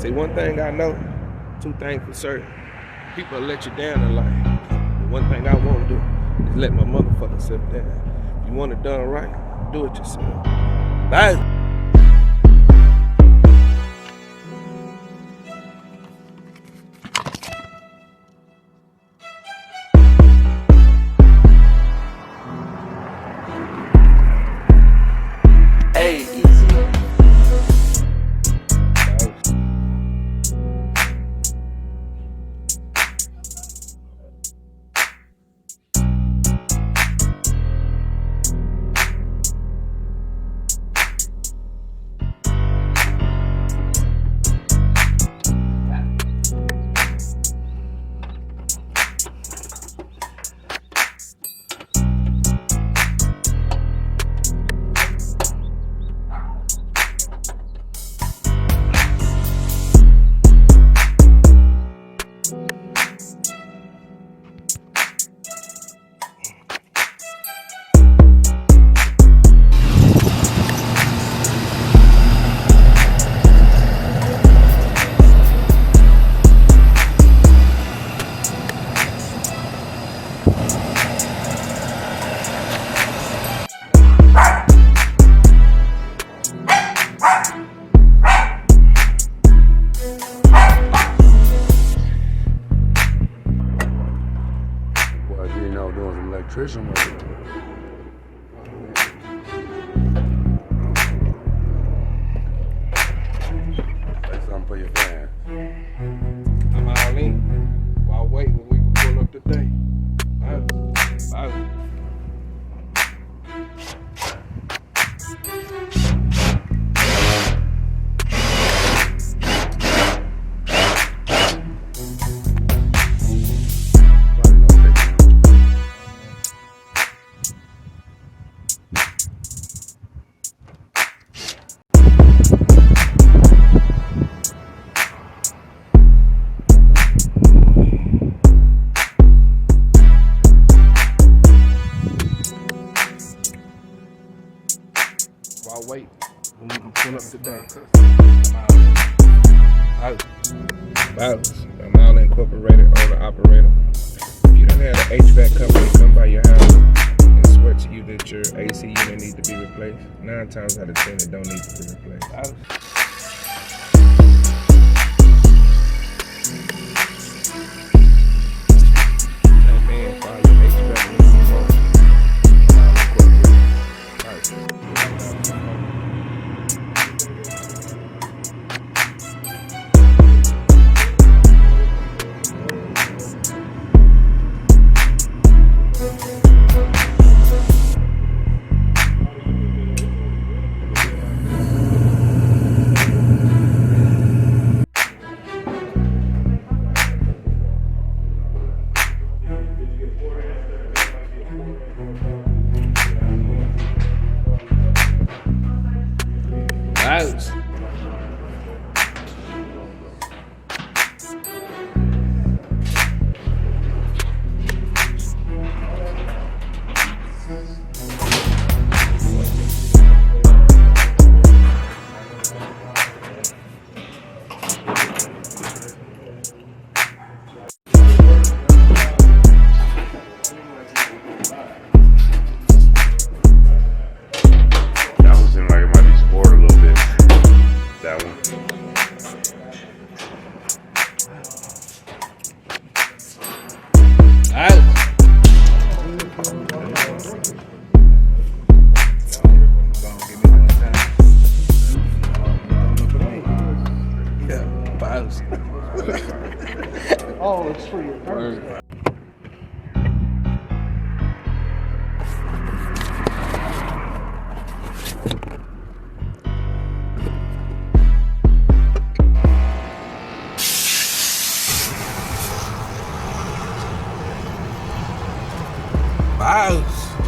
See, one thing I know, two things for certain. People will let you down in life. But one thing I won't do is let my motherfucking self down. If you want it done right, do it yourself. Bye. Doing some electrician work. Say something for your fans. I'm all in. While waiting, we can pull up today. Bye. While waiting, we can pull up today. I'm all incorporated owner operator. If you don't have an HVAC company come by your house and swear to you that your AC unit needs to be replaced, 9 times out of 10 it don't need to be replaced. That man follow your HVAC Out. Oh, it's for your birthday. Bows.